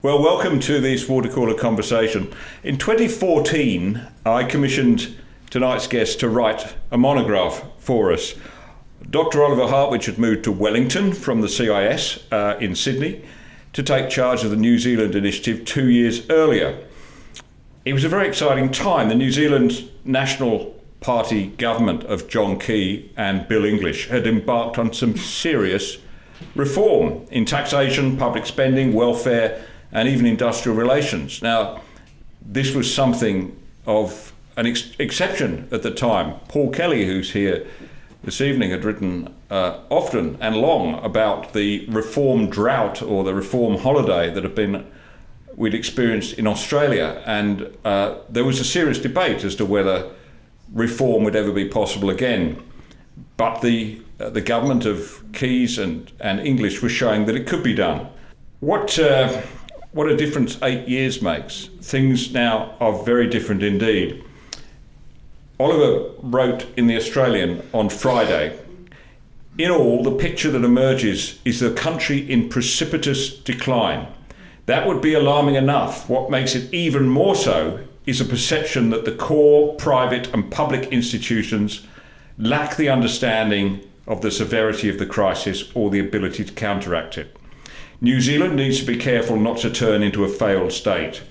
Well, welcome to this water cooler conversation. In 2014, I commissioned tonight's guest to write a monograph for us. Dr. Oliver Hartwich had moved to Wellington from the CIS in Sydney to take charge of the New Zealand initiative 2 years earlier. It was a very exciting time. The New Zealand National Party government of John Key and Bill English had embarked on some serious reform in taxation, public spending, welfare, and even industrial relations. Now, this was something of an exception at the time. Paul Kelly, who's here this evening, had written often and long about the reform drought or the reform holiday that we'd experienced in Australia, and there was a serious debate as to whether reform would ever be possible again. But the government of Keys and English was showing that it could be done. What a difference 8 years makes. Things now are very different indeed. Oliver wrote in The Australian on Friday, "In all, the picture that emerges is the country in precipitous decline. That would be alarming enough. What makes it even more so is a perception that the core private and public institutions lack the understanding of the severity of the crisis or the ability to counteract it. New Zealand needs to be careful not to turn into a failed state.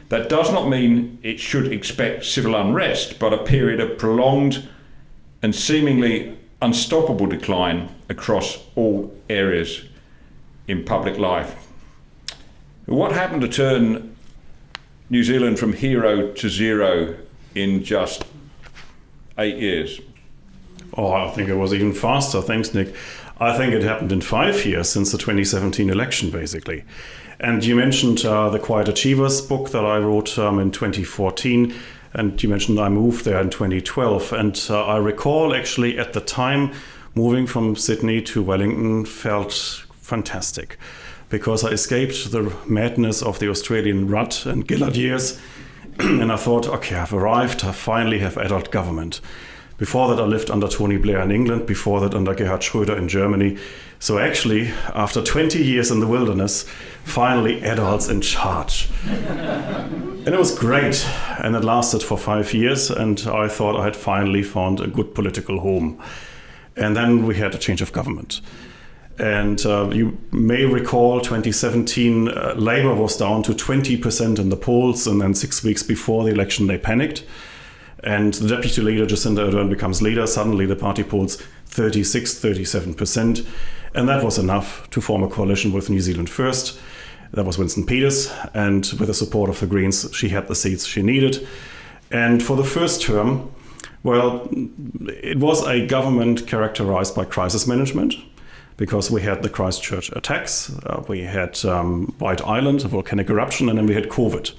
That does not mean it should expect civil unrest, but a period of prolonged and seemingly unstoppable decline across all areas in public life." What happened to turn New Zealand from hero to zero in just 8 years? Oh, I think it was even faster. Thanks, Nick. I think it happened in 5 years since the 2017 election, basically. And you mentioned the Quiet Achievers book that I wrote in 2014, and you mentioned I moved there in 2012. And I recall actually at the time moving from Sydney to Wellington felt fantastic because I escaped the madness of the Australian rut and Gillard years. And I thought, okay, I've arrived, I finally have adult government. Before that, I lived under Tony Blair in England. Before that, under Gerhard Schröder in Germany. So actually, after 20 years in the wilderness, finally adults in charge. And it was great. And it lasted for 5 years. And I thought I had finally found a good political home. And then we had a change of government. And you may recall 2017, Labour was down to 20% in the polls. And then 6 weeks before the election, they panicked. And the deputy leader, Jacinda Ardern, becomes leader. Suddenly the party polls 36, 37%. And that was enough to form a coalition with New Zealand First. That was Winston Peters. And with the support of the Greens, she had the seats she needed. And for the first term, well, it was a government characterized by crisis management, because we had the Christchurch attacks, we had White Island, a volcanic eruption, and then we had COVID.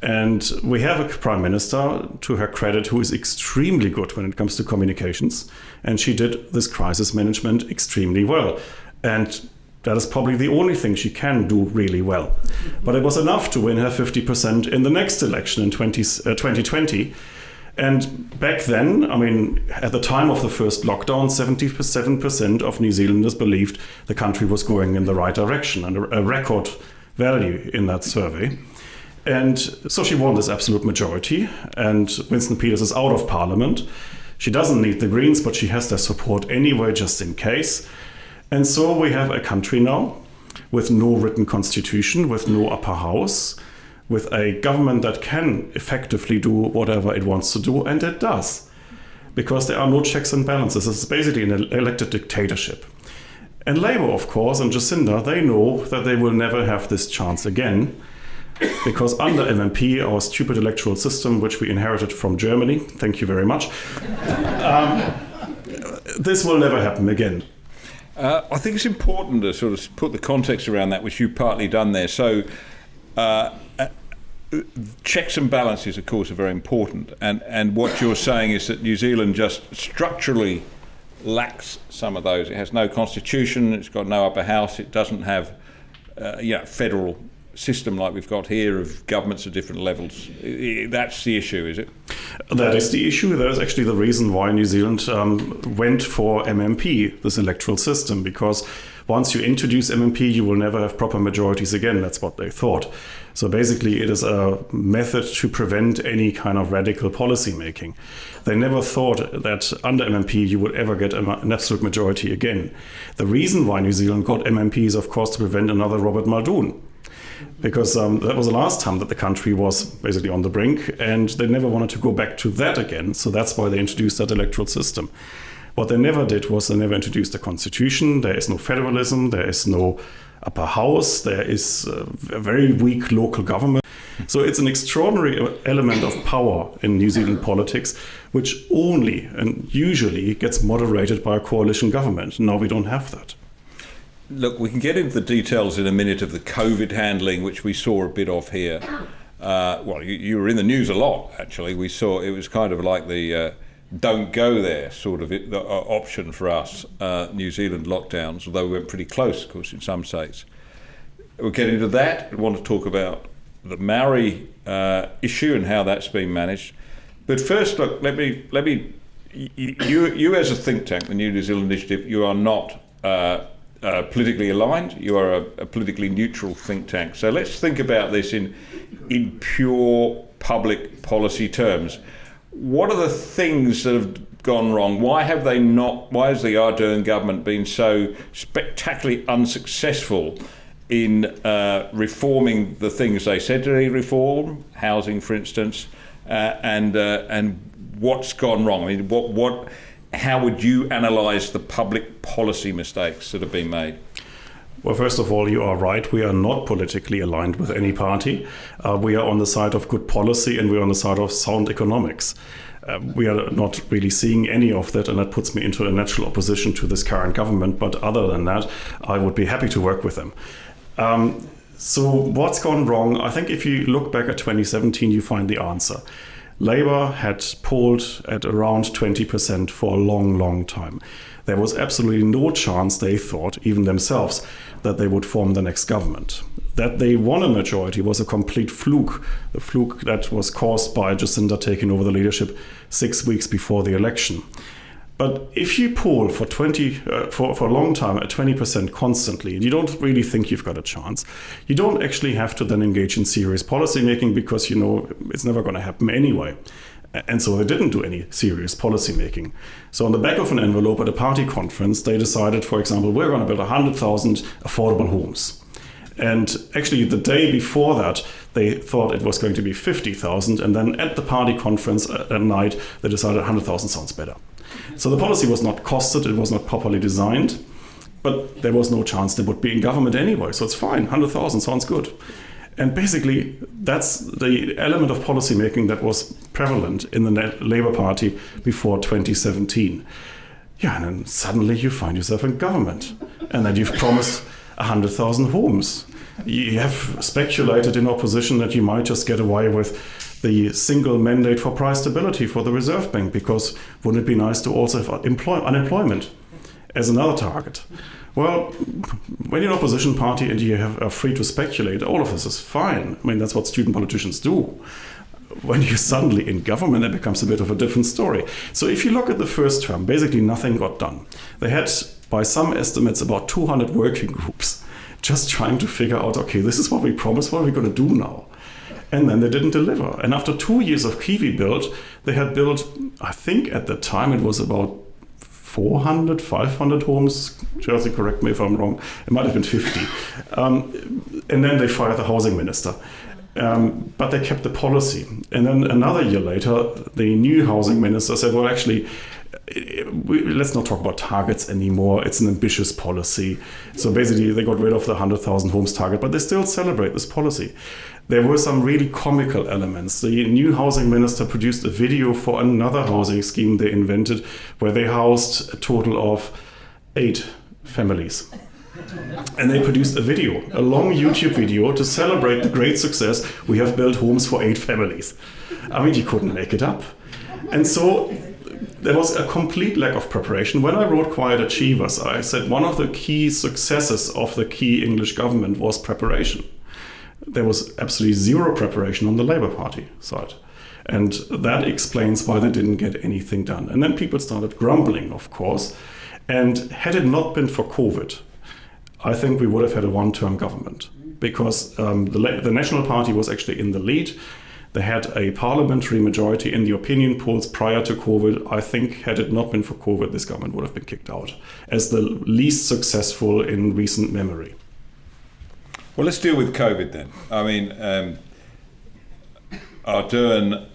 And we have a prime minister, to her credit, who is extremely good when it comes to communications. And she did this crisis management extremely well. And that is probably the only thing she can do really well. But it was enough to win her 50% in the next election in 2020. And back then, I mean, at the time of the first lockdown, 77% of New Zealanders believed the country was going in the right direction, and a record value in that survey. And so she won this absolute majority, and Winston Peters is out of parliament. She doesn't need the Greens, but she has their support anyway, just in case. And so we have a country now with no written constitution, with no upper house, with a government that can effectively do whatever it wants to do, and it does. Because there are no checks and balances. It's basically an elected dictatorship. And Labour, of course, and Jacinda, they know that they will never have this chance again. Because under MMP, our stupid electoral system, which we inherited from Germany, thank you very much, this will never happen again. I think it's important to sort of put the context around that, which you've partly done there. So checks and balances, of course, are very important. And what you're saying is that New Zealand just structurally lacks some of those. It has no constitution, it's got no upper house, it doesn't have federal system like we've got here of governments at different levels. That's the issue, is it? That is the issue. That is actually the reason why New Zealand went for MMP, this electoral system, because once you introduce MMP, you will never have proper majorities again. That's what they thought. So basically, it is a method to prevent any kind of radical policy making. They never thought that under MMP you would ever get an absolute majority again. The reason why New Zealand got MMP is, of course, to prevent another Robert Muldoon. Because that was the last time that the country was basically on the brink, and they never wanted to go back to that again. So that's why they introduced that electoral system. What they never did was they never introduced a constitution. There is no federalism. There is no upper house. There is a very weak local government. So it's an extraordinary element of power in New Zealand politics, which only and usually gets moderated by a coalition government. Now we don't have that. Look, we can get into the details in a minute of the COVID handling, which we saw a bit of here. Well, you were in the news a lot, actually. We saw it was kind of like the don't go there sort of the option for us, New Zealand lockdowns, although we went pretty close, of course, in some states. We'll get into that. We want to talk about the Maori issue and how that's been managed. But first, look, let me you as a think tank, the New Zealand Initiative, you are not politically aligned. You are a politically neutral think tank. So let's think about this in pure public policy terms. What are the things that have gone wrong? Why has the Ardern government been so spectacularly unsuccessful in reforming the things they said they reform, housing, for instance, and what's gone wrong? I mean, how would you analyse the public policy mistakes that have been made? Well, first of all, you are right. We are not politically aligned with any party. We are on the side of good policy, and we are on the side of sound economics. We are not really seeing any of that, and that puts me into a natural opposition to this current government. But other than that, I would be happy to work with them. So what's gone wrong? I think if you look back at 2017, you find the answer. Labour had polled at around 20% for a long, long time. There was absolutely no chance, they thought, even themselves, that they would form the next government. That they won a majority was a complete fluke, a fluke that was caused by Jacinda taking over the leadership 6 weeks before the election. But if you poll for a long time at 20% constantly, and you don't really think you've got a chance, you don't actually have to then engage in serious policy making, because you know it's never going to happen anyway. And so they didn't do any serious policy making. So on the back of an envelope at a party conference, they decided, for example, we're going to build 100,000 affordable homes. And actually the day before that, they thought it was going to be 50,000. And then at the party conference at night, they decided 100,000 sounds better. So the policy was not costed, it was not properly designed, but there was no chance they would be in government anyway. So it's fine, 100,000 sounds good. And basically, that's the element of policy making that was prevalent in the Labour Party before 2017. Yeah, and then suddenly you find yourself in government, and then you've promised 100,000 homes. You have speculated in opposition that you might just get away with the single mandate for price stability for the Reserve Bank, because wouldn't it be nice to also have unemployment as another target? Well, when you're an opposition party and you are free to speculate, all of this is fine. I mean, that's what student politicians do. When you're suddenly in government, it becomes a bit of a different story. So if you look at the first term, basically nothing got done. They had, by some estimates, about 200 working groups just trying to figure out, okay, this is what we promised, what are we going to do now? And then they didn't deliver. And after 2 years of Kiwi build, they had built, I think at the time it was about 400, 500 homes. Chelsea, correct me if I'm wrong. It might have been 50. And then they fired the housing minister. But they kept the policy. And then another year later, the new housing minister said, well, actually, let's not talk about targets anymore. It's an ambitious policy. So basically, they got rid of the 100,000 homes target, but they still celebrate this policy. There were some really comical elements. The new housing minister produced a video for another housing scheme they invented, where they housed a total of 8 families. And they produced a video, a long YouTube video, to celebrate the great success. We have built homes for 8 families. I mean, you couldn't make it up. And so there was a complete lack of preparation. When I wrote Quiet Achievers, I said one of the key successes of the key English government was preparation. there was absolutely zero preparation on the Labour Party side. And that explains why they didn't get anything done. And then people started grumbling, of course. And had it not been for COVID, I think we would have had a one-term government, because the National Party was actually in the lead. They had a parliamentary majority in the opinion polls prior to COVID. I think had it not been for COVID, this government would have been kicked out as the least successful in recent memory. Well, let's deal with COVID then. I mean, Ardern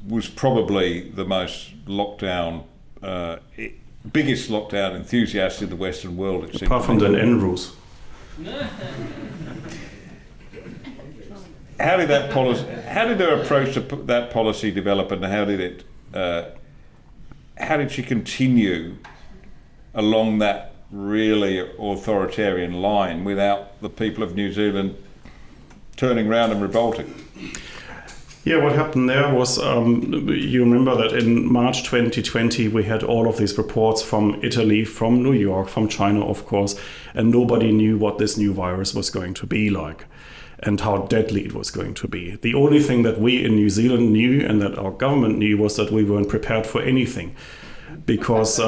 was probably the most lockdown, biggest lockdown enthusiast in the Western world. Apart from the NRUs. How did that policy? How did their approach to that policy develop, and how did it? How did she continue along that really authoritarian line without the people of New Zealand turning around and revolting? Yeah, what happened there was, you remember that in March 2020 we had all of these reports from Italy, from New York, from China, of course, and nobody knew what this new virus was going to be like and how deadly it was going to be. The only thing that we in New Zealand knew and that our government knew was that we weren't prepared for anything, because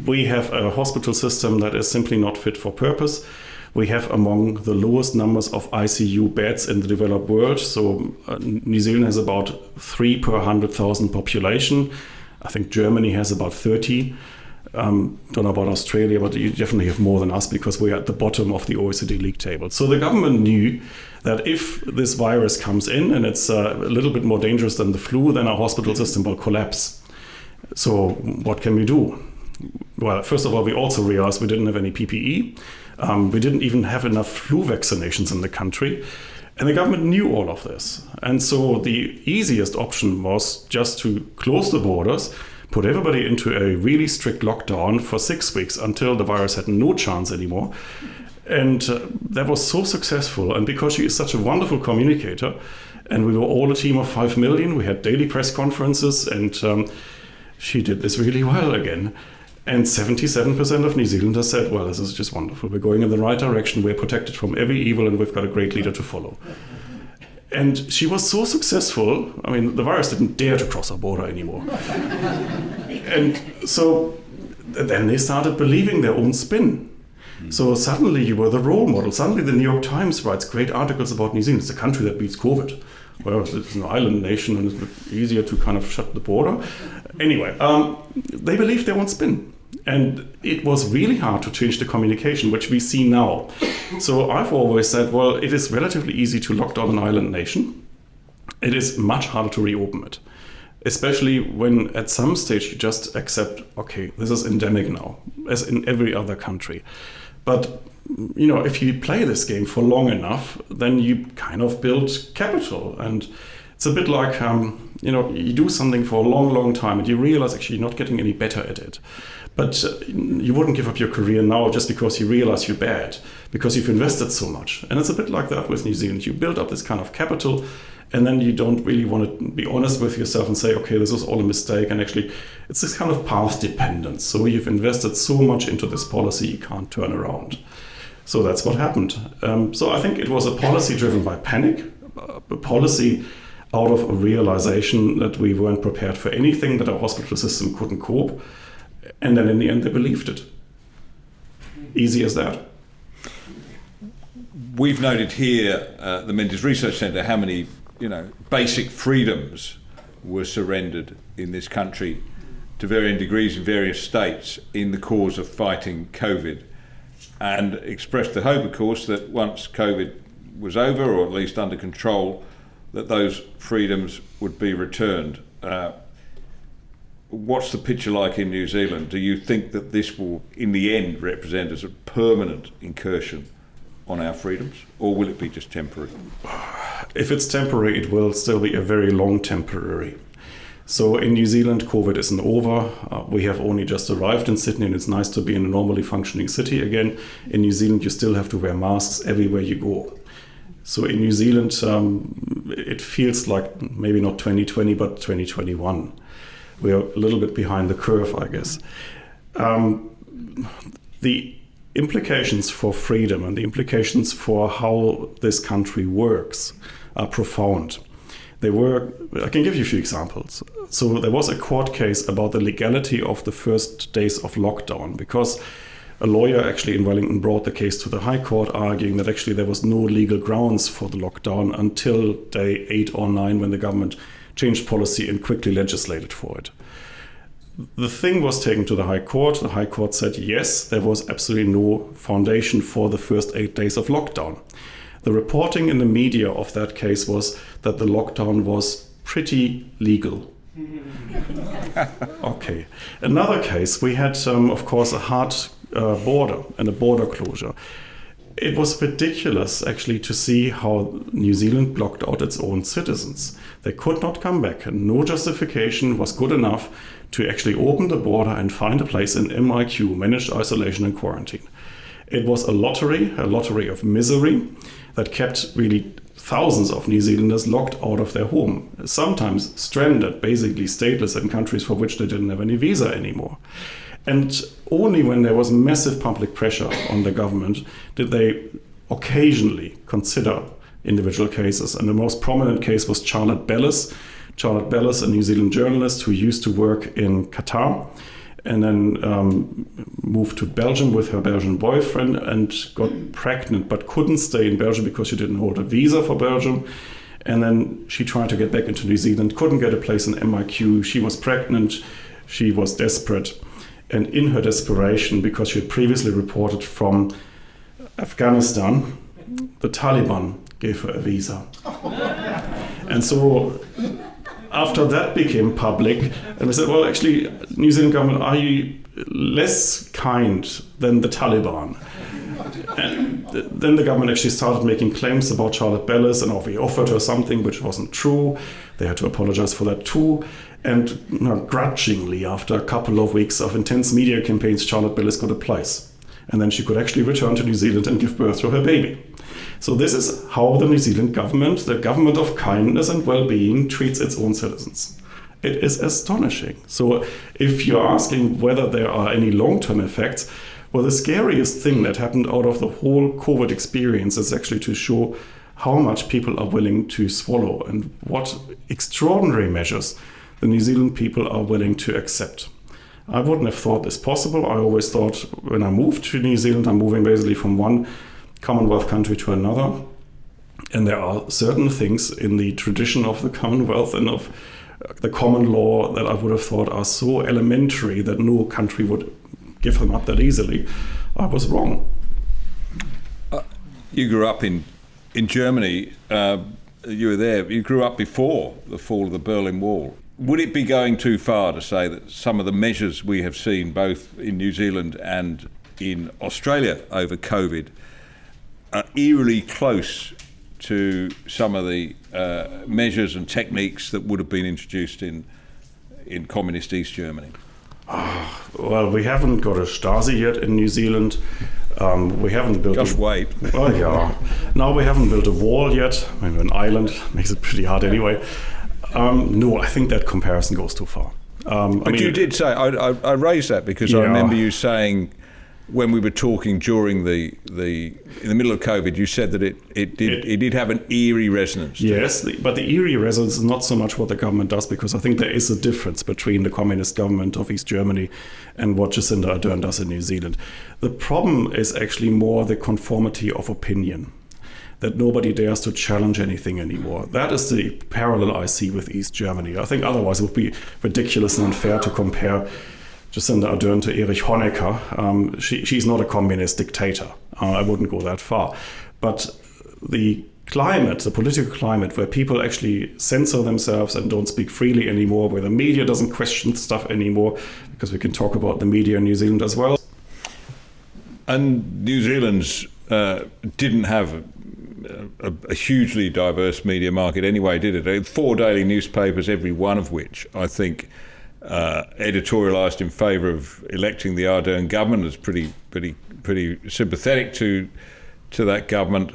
we have a hospital system that is simply not fit for purpose. We have among the lowest numbers of ICU beds in the developed world. So New Zealand has about 3 per 100,000 population. I think Germany has about 30. Don't know about Australia, but you definitely have more than us because we're at the bottom of the OECD league table. So the government knew that if this virus comes in and it's a little bit more dangerous than the flu, then our hospital system will collapse. So what can we do? Well, first of all, we also realized we didn't have any PPE. We didn't even have enough flu vaccinations in the country. And the government knew all of this. And so the easiest option was just to close the borders, put everybody into a really strict lockdown for 6 weeks until the virus had no chance anymore. And that was so successful. And because she is such a wonderful communicator, and we were all a team of 5 million, we had daily press conferences, and she did this really well again. And 77% of New Zealanders said, well, this is just wonderful. We're going in the right direction. We're protected from every evil, and we've got a great leader to follow. And she was so successful. I mean, the virus didn't dare to cross our border anymore. And so then they started believing their own spin. So suddenly you were the role model. Suddenly the New York Times writes great articles about New Zealand. It's a country that beats COVID. Well, it's an island nation and it's easier to kind of shut the border. Anyway, they believed their own spin. And it was really hard to change the communication, which we see now. So I've always said, well, it is relatively easy to lock down an island nation. It is much harder to reopen it, especially when at some stage you just accept, okay, this is endemic now, as in every other country. But you know, if you play this game for long enough, then you kind of build capital. And it's a bit like, you know, you do something for a long, long time and you realize actually you're not getting any better at it. But you wouldn't give up your career now just because you realize you're bad, because you've invested so much. And it's a bit like that with New Zealand. You build up this kind of capital, and then you don't really want to be honest with yourself and say, okay, this was all a mistake. And actually, it's this kind of path dependence. So you've invested so much into this policy, you can't turn around. So that's what happened. So I think it was a policy driven by panic, a policy out of a realization that we weren't prepared for anything, that our hospital system couldn't cope. And then in the end, they believed it. Easy as that. We've noted here, the Mendes Research Centre, how many, you know, basic freedoms were surrendered in this country to varying degrees in various states in the cause of fighting COVID, and expressed the hope, of course, that once COVID was over, or at least under control, that those freedoms would be returned. What's the picture like in New Zealand? Do you think that this will, in the end, represent as a permanent incursion on our freedoms, or will it be just temporary? If it's temporary, it will still be a very long temporary. So in New Zealand, COVID isn't over. We have only just arrived in Sydney, and it's nice to be in a normally functioning city again. In New Zealand, you still have to wear masks everywhere you go. So in New Zealand, it feels like maybe not 2020, but 2021. We are a little bit behind the curve, I guess. The implications for freedom and the implications for how this country works are profound. I can give you a few examples. So there was a court case about the legality of the first days of lockdown, because a lawyer actually in Wellington brought the case to the High Court, arguing that actually there was no legal grounds for the lockdown until day 8 or 9, when the government changed policy and quickly legislated for it. The thing was taken to the High Court. The High Court said, yes, there was absolutely no foundation for the first 8 days of lockdown. The reporting in the media of that case was that the lockdown was pretty legal. Okay. Another case, we had, of course, a hard border and a border closure. It was ridiculous, actually, to see how New Zealand blocked out its own citizens. They could not come back, and no justification was good enough to actually open the border and find a place in MIQ, Managed Isolation and Quarantine. It was a lottery of misery that kept really thousands of New Zealanders locked out of their home, sometimes stranded, basically stateless in countries for which they didn't have any visa anymore. And only when there was massive public pressure on the government did they occasionally consider individual cases. And the most prominent case was Charlotte Bellis. Charlotte Bellis, a New Zealand journalist who used to work in Qatar, and then moved to Belgium with her Belgian boyfriend and got pregnant, but couldn't stay in Belgium because she didn't hold a visa for Belgium. And then she tried to get back into New Zealand, couldn't get a place in MIQ. She was pregnant, she was desperate. And in her desperation, because she had previously reported from Afghanistan, the Taliban gave her a visa. And so after that became public, and we said, well, actually, New Zealand government, are you less kind than the Taliban? And then the government actually started making claims about Charlotte Bellis, and we offered her something which wasn't true. They had to apologize for that too. And grudgingly, after a couple of weeks of intense media campaigns, Charlotte Bellis got a place. And then she could actually return to New Zealand and give birth to her baby. So this is how the New Zealand government, the government of kindness and well-being, treats its own citizens. It is astonishing. So if you're asking whether there are any long-term effects, well, the scariest thing that happened out of the whole COVID experience is actually to show how much people are willing to swallow and what extraordinary measures the New Zealand people are willing to accept. I wouldn't have thought this possible. I always thought when I moved to New Zealand, I'm moving basically from one Commonwealth country to another. And there are certain things in the tradition of the Commonwealth and of the common law that I would have thought are so elementary that no country would give them up that easily. I was wrong. You grew up in Germany. You were there. You grew up before the fall of the Berlin Wall. Would it be going too far to say that some of the measures we have seen both in New Zealand and in Australia over COVID are eerily close to some of the measures and techniques that would have been introduced in communist East Germany? Well, we haven't got a Stasi yet in New Zealand. We haven't built. Just wait. Oh yeah. No, we haven't built a wall yet. Maybe an island makes it pretty hard anyway. No, I think that comparison goes too far. But you did say I raised that because I remember you saying when we were talking during in the middle of COVID, you said that it did have an eerie resonance. Yes, but the eerie resonance is not so much what the government does, because I think there is a difference between the communist government of East Germany and what Jacinda Ardern does in New Zealand. The problem is actually more the conformity of opinion, that nobody dares to challenge anything anymore. That is the parallel I see with East Germany. I think otherwise it would be ridiculous and unfair to compare Jacinda Ardern to Erich Honecker. She's not a communist dictator. I wouldn't go that far. But the climate, the political climate where people actually censor themselves and don't speak freely anymore, where the media doesn't question stuff anymore, because we can talk about the media in New Zealand as well. And New Zealand's didn't have a hugely diverse media market anyway, did it? They had 4 daily newspapers, every one of which I think editorialised in favour of electing the Ardern government. As pretty sympathetic to that government.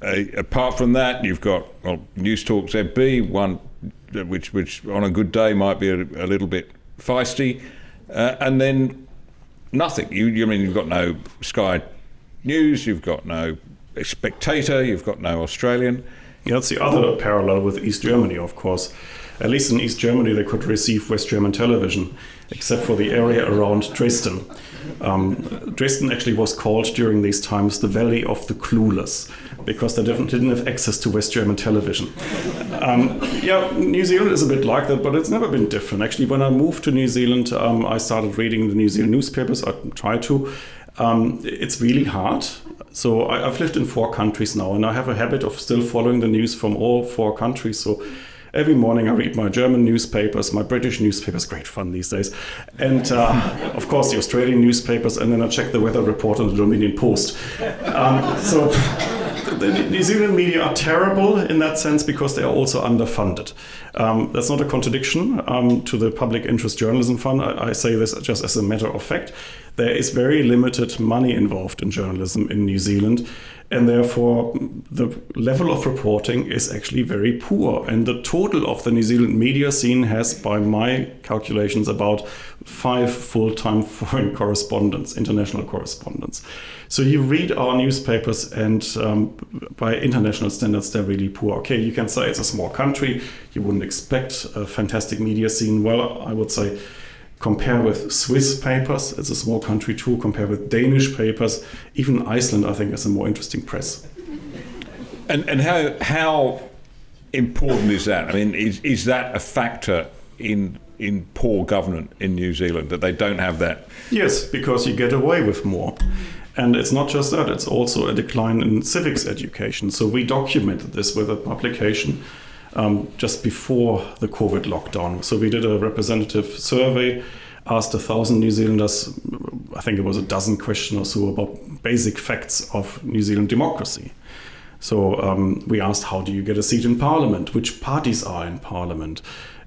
Apart from that, you've got News Talk ZB, one which on a good day might be a little bit feisty, and then nothing. I mean, you've got no Sky News, you've got no Spectator, you've got no Australian. Yeah, that's the other parallel with East Germany, of course. At least in East Germany, they could receive West German television, except for the area around Dresden. Dresden actually was called during these times the Valley of the Clueless, because they didn't have access to West German television. New Zealand is a bit like that, but it's never been different. Actually, when I moved to New Zealand, I started reading the New Zealand newspapers. I try to. It's really hard. So I've lived in 4 countries now, and I have a habit of still following the news from all 4 countries. So every morning I read my German newspapers, my British newspapers, great fun these days, and of course the Australian newspapers, and then I check the weather report on the Dominion Post. So the New Zealand media are terrible in that sense because they are also underfunded. That's not a contradiction to the Public Interest Journalism Fund. I say this just as a matter of fact. There is very limited money involved in journalism in New Zealand, and therefore the level of reporting is actually very poor. And the total of the New Zealand media scene has, by my calculations, about 5 full-time foreign correspondents, international correspondents. So you read our newspapers, and by international standards, they're really poor. Okay, you can say it's a small country, you wouldn't expect a fantastic media scene. Well, I would say compare with Swiss papers, it's a small country too. Compare with Danish papers, even Iceland, I think, has a more interesting press. And how important is that? I mean, is that a factor in poor government in New Zealand, that they don't have that? Yes, because you get away with more. And it's not just that, it's also a decline in civics education. So we documented this with a publication just before the COVID lockdown. So we did a representative survey, asked 1,000 New Zealanders, I think it was a dozen questions or so, about basic facts of New Zealand democracy. So we asked, how do you get a seat in Parliament? Which parties are in Parliament?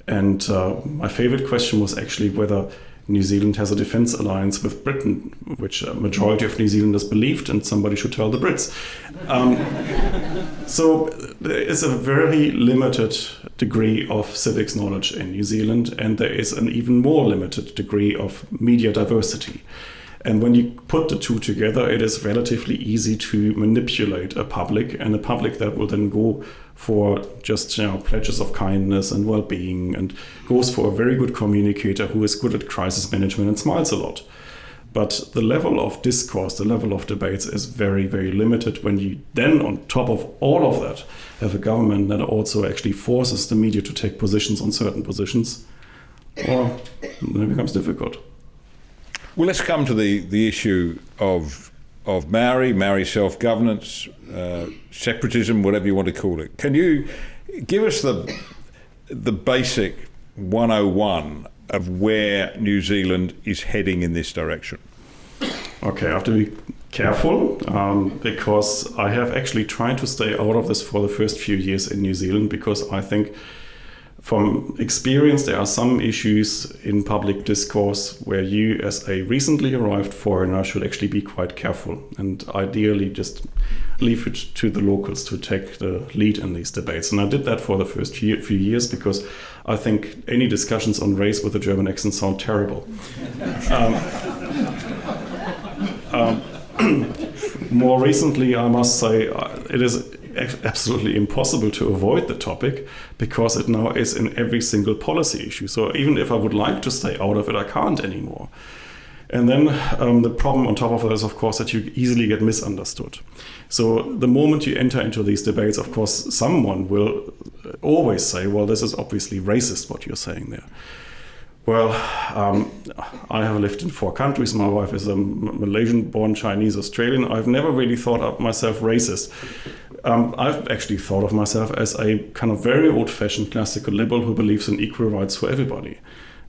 And my favorite question was actually whether New Zealand has a defense alliance with Britain, which a majority of New Zealanders believed, and somebody should tell the Brits. So there is a very limited degree of civics knowledge in New Zealand, and there is an even more limited degree of media diversity. And when you put the two together, it is relatively easy to manipulate a public, and a public that will then go for just pledges of kindness and well-being, and goes for a very good communicator who is good at crisis management and smiles a lot. But the level of discourse, the level of debates is very, very limited. When you then, on top of all of that, have a government that also actually forces the media to take positions on certain positions, well, then it becomes difficult. Well, let's come to the issue of Maori self-governance, separatism, whatever you want to call it. Can you give us the basic 101 of where New Zealand is heading in this direction? Okay, I have to be careful because I have actually tried to stay out of this for the first few years in New Zealand, because I think from experience there are some issues in public discourse where you, as a recently arrived foreigner, should actually be quite careful and ideally just leave it to the locals to take the lead in these debates. And I did that for the first few years because I think any discussions on race with a German accent sound terrible. More recently, I must say, it is absolutely impossible to avoid the topic because it now is in every single policy issue. So even if I would like to stay out of it, I can't anymore. And then the problem on top of that is, of course, that you easily get misunderstood. So the moment you enter into these debates, of course, someone will always say, well, this is obviously racist, what you're saying there. Well, I have lived in 4 countries. My wife is a Malaysian-born Chinese Australian. I've never really thought of myself racist. I've actually thought of myself as a kind of very old-fashioned classical liberal who believes in equal rights for everybody.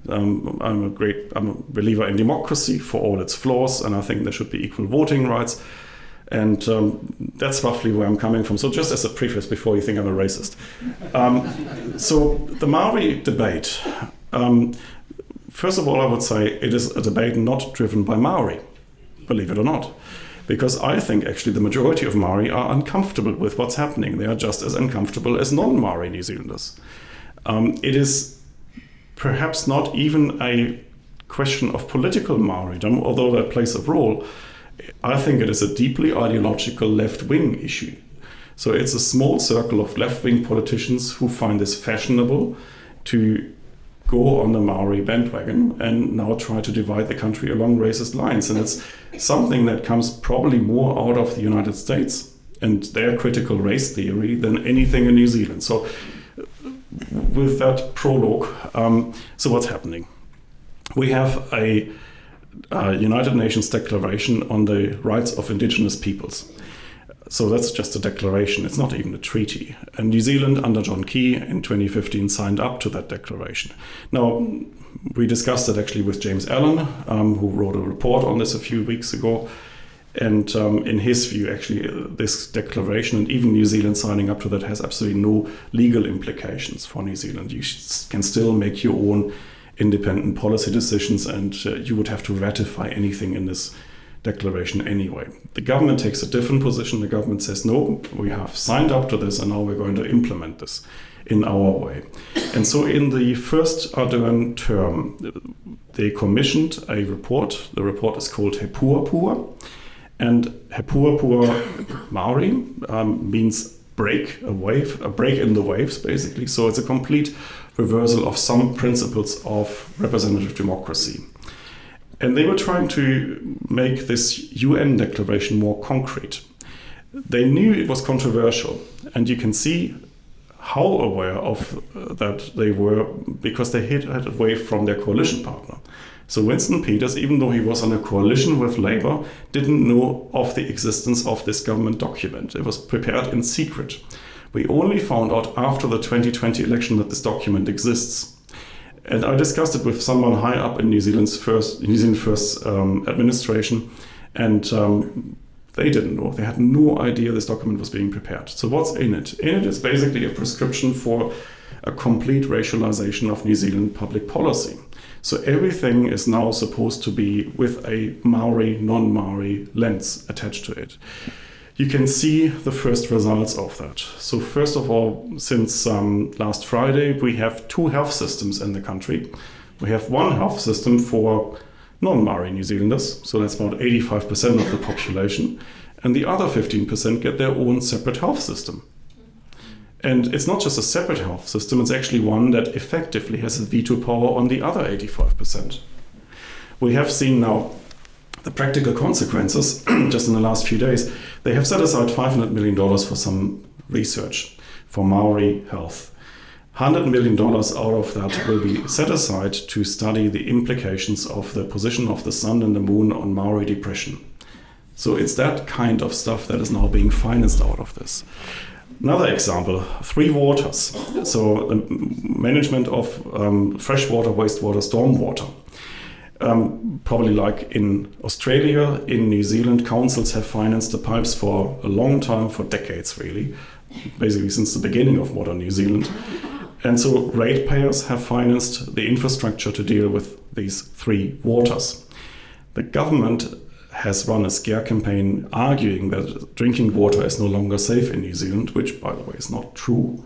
I'm a believer in democracy for all its flaws, and I think there should be equal voting rights. And that's roughly where I'm coming from. So just as a preface before you think I'm a racist. So the Maori debate, first of all, I would say it is a debate not driven by Maori, believe it or not. Because I think actually the majority of Maori are uncomfortable with what's happening. They are just as uncomfortable as non-Maori New Zealanders. It is perhaps not even a question of political Maoridom, although that plays a role, I think it is a deeply ideological left-wing issue. So it's a small circle of left-wing politicians who find this fashionable to go on the Maori bandwagon and now try to divide the country along racist lines. And it's something that comes probably more out of the United States and their critical race theory than anything in New Zealand. So with that prologue, so what's happening? We have a United Nations Declaration on the Rights of Indigenous Peoples. So that's just a declaration, it's not even a treaty. And New Zealand, under John Key in 2015, signed up to that declaration. Now, we discussed it actually with James Allen, who wrote a report on this a few weeks ago. And in his view, actually, this declaration and even New Zealand signing up to that has absolutely no legal implications for New Zealand. You can still make your own independent policy decisions, and you would have to ratify anything in this declaration anyway. The government takes a different position. The government says, no, we have signed up to this and now we're going to implement this in our way. And so in the first Ardern term, they commissioned a report. The report is called He Puapua. And He Puapua Maori means break in the waves, basically. So it's a complete reversal of some principles of representative democracy. And they were trying to make this UN declaration more concrete. They knew it was controversial, and you can see how aware of that they were because they had away from their coalition partner. So Winston Peters, even though he was in a coalition with Labour, didn't know of the existence of this government document. It was prepared in secret. We only found out after the 2020 election that this document exists. And I discussed it with someone high up in New Zealand's first administration, and they didn't know. They had no idea this document was being prepared. So what's in it? In it is basically a prescription for a complete racialization of New Zealand public policy. So everything is now supposed to be with a Maori, non-Maori lens attached to it. You can see the first results of that. So first of all, since last Friday, we have two health systems in the country. We have one health system for non-Maori New Zealanders, so that's about 85% of the population, and the other 15% get their own separate health system. And it's not just a separate health system, it's actually one that effectively has a veto power on the other 85%. We have seen now the practical consequences just in the last few days. They have set aside $500 million for some research for Maori health. $100 million out of that will be set aside to study the implications of the position of the sun and the moon on Maori depression. So it's that kind of stuff that is now being financed out of this. Another example, 3 waters. So the management of freshwater, wastewater, stormwater. Probably like in Australia, in New Zealand, councils have financed the pipes for a long time, for decades really, basically since the beginning of modern New Zealand. And so ratepayers have financed the infrastructure to deal with these 3 waters. The government has run a scare campaign arguing that drinking water is no longer safe in New Zealand, which, by the way, is not true.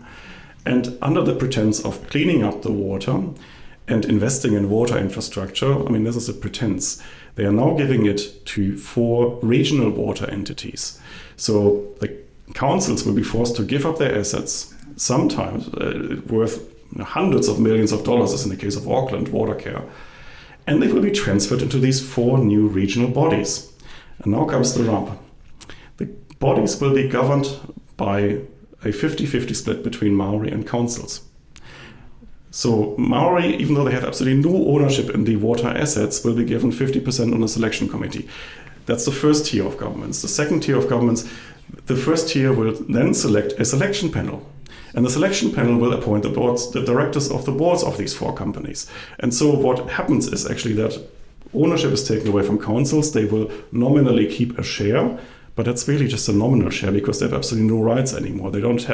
And under the pretense of cleaning up the water and investing in water infrastructure, I mean, this is a pretense. They are now giving it to 4 regional water entities. So the councils will be forced to give up their assets, sometimes worth hundreds of millions of dollars, as in the case of Auckland Water Care, and they will be transferred into these 4 new regional bodies. And now comes the rub. The bodies will be governed by a 50-50 split between Maori and councils. So Maori, even though they have absolutely no ownership in the water assets, will be given 50% on the selection committee. That's the first tier of governments. The second tier of governments, the first tier will then select a selection panel. And the selection panel will appoint the directors of the boards of these 4 companies. And so what happens is actually that ownership is taken away from councils. They will nominally keep a share, but that's really just a nominal share because they have absolutely no rights anymore. They don't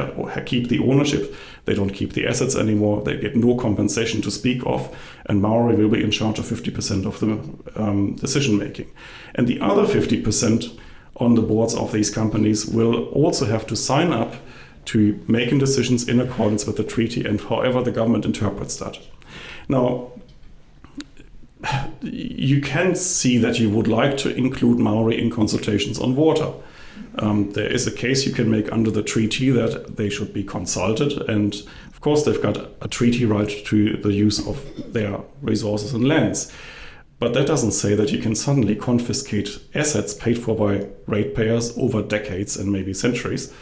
keep the ownership. They don't keep the assets anymore. They get no compensation to speak of. And Maori will be in charge of 50% of the decision making. And the other 50% on the boards of these companies will also have to sign up to making decisions in accordance with the treaty and however the government interprets that. Now, you can see that you would like to include Maori in consultations on water. There is a case you can make under the treaty that they should be consulted, and of course they've got a treaty right to the use of their resources and lands. But that doesn't say that you can suddenly confiscate assets paid for by ratepayers over decades and maybe centuries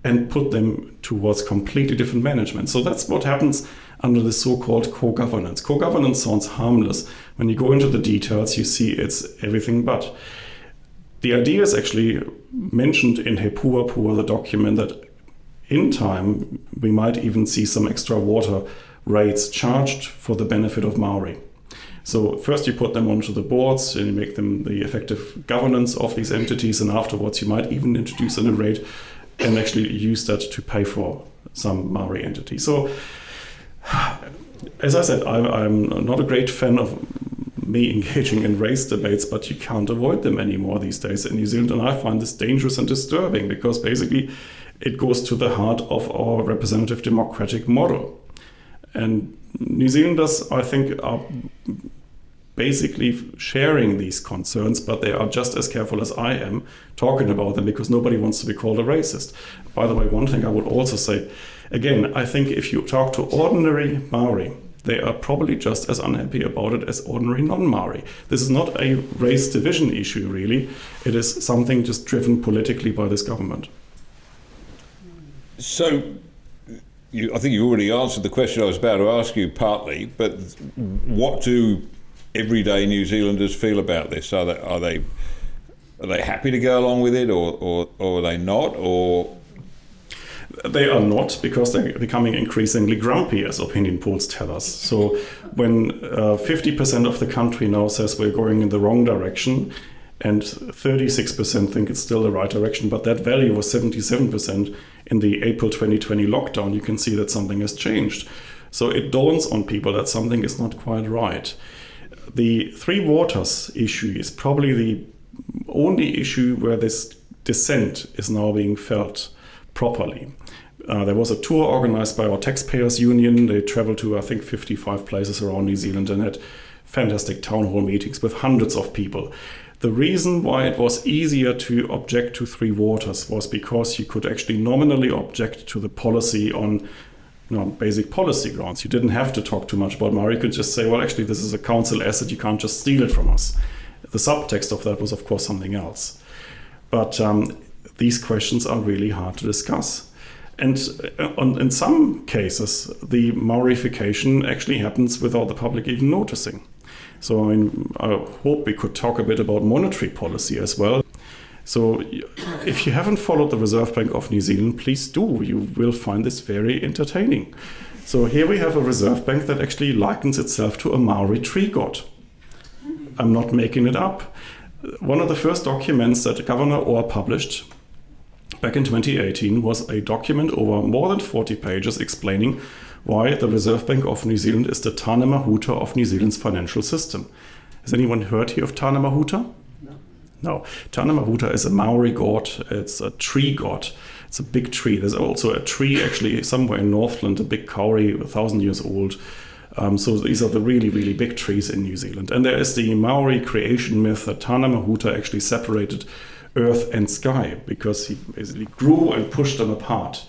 and put them towards completely different management. So that's what happens under the so-called co-governance. Co-governance sounds harmless. When you go into the details, you see it's everything but. The idea is actually mentioned in He Puapua, the document, that in time we might even see some extra water rates charged for the benefit of Maori. So first you put them onto the boards and you make them the effective governance of these entities, and afterwards you might even introduce a rate and actually use that to pay for some Maori entity. So, as I said, I'm not a great fan of me engaging in race debates, but you can't avoid them anymore these days in New Zealand, and I find this dangerous and disturbing because basically it goes to the heart of our representative democratic model. And New Zealanders, I think, are basically sharing these concerns, but they are just as careful as I am talking about them because nobody wants to be called a racist. By the way, one thing I would also say, again, I think if you talk to ordinary Maori, they are probably just as unhappy about it as ordinary non-Maori. This is not a race division issue, really. It is something just driven politically by this government. So, I think you already answered the question I was about to ask you partly, but what do everyday New Zealanders feel about this? Are they happy to go along with it, or are they not? Or they are not, because they're becoming increasingly grumpy, as opinion polls tell us. So when 50% of the country now says we're going in the wrong direction, and 36% think it's still the right direction, but that value was 77% in the April 2020 lockdown, you can see that something has changed. So it dawns on people that something is not quite right. The Three Waters issue is probably the only issue where this dissent is now being felt properly. There was a tour organized by our taxpayers union. They traveled to, I think, 55 places around New Zealand and had fantastic town hall meetings with hundreds of people. The reason why it was easier to object to Three Waters was because you could actually nominally object to the policy on basic policy grounds. You didn't have to talk too much about Maori. You could just say, well, actually, this is a council asset. You can't just steal it from us. The subtext of that was, of course, something else. But these questions are really hard to discuss. And in some cases, the Maorification actually happens without the public even noticing. So I hope we could talk a bit about monetary policy as well. So if you haven't followed the Reserve Bank of New Zealand, please do. You will find this very entertaining. So here we have a Reserve Bank that actually likens itself to a Maori tree god. I'm not making it up. One of the first documents that Governor Orr published back in 2018 was a document over more than 40 pages explaining why the Reserve Bank of New Zealand is the Tana Mahuta of New Zealand's financial system. Has anyone heard here of Tana Mahuta? No. Tana Mahuta is a Maori god. It's a tree god. It's a big tree. There's also a tree actually somewhere in Northland, a big kauri, 1,000 years old. So these are the really, really big trees in New Zealand. And there is the Maori creation myth that Tana Mahuta actually separated earth and sky because he basically grew and pushed them apart.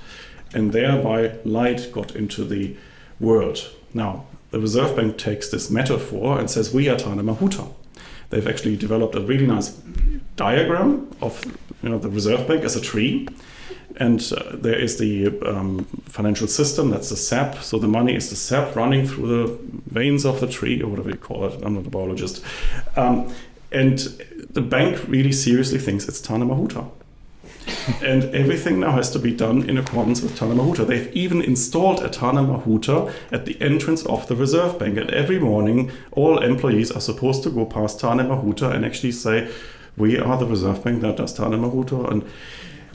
And thereby light got into the world. Now, the Reserve Bank takes this metaphor and says, we are Tana Mahuta. They've actually developed a really nice diagram of the Reserve Bank as a tree. And there is the financial system, that's the sap. So the money is the sap running through the veins of the tree, or whatever you call it. I'm not a biologist. And the bank really seriously thinks it's Tana Mahuta. And everything now has to be done in accordance with Tana Mahuta. They've even installed a Tana Mahuta at the entrance of the Reserve Bank. And every morning, all employees are supposed to go past Tana Mahuta and actually say, we are the Reserve Bank that does Tana Mahuta. And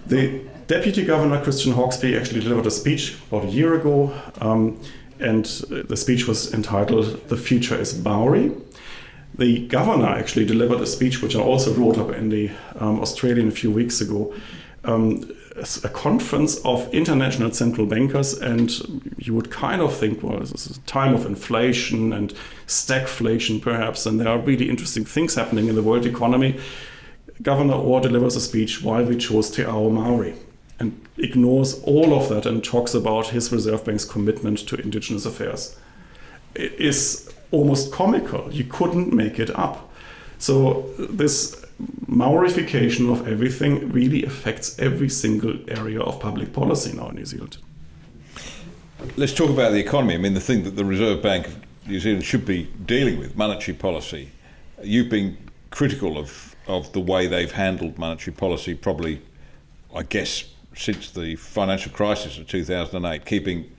the Deputy Governor, Christian Hawkesby, actually delivered a speech about a year ago. And the speech was entitled, The Future is Maori. The governor actually delivered a speech, which I also wrote up in the Australian a few weeks ago, a conference of international central bankers, and you would kind of think, well, this is a time of inflation and stagflation perhaps, and there are really interesting things happening in the world economy. Governor Orr delivers a speech why we chose Te Ao Maori, and ignores all of that and talks about his Reserve Bank's commitment to indigenous affairs. It is almost comical. You couldn't make it up. So this Maorification of everything really affects every single area of public policy now in New Zealand. Let's talk about the economy. I mean, the thing that the Reserve Bank of New Zealand should be dealing with, monetary policy. You've been critical of the way they've handled monetary policy, probably, I guess, since the financial crisis of 2008, keeping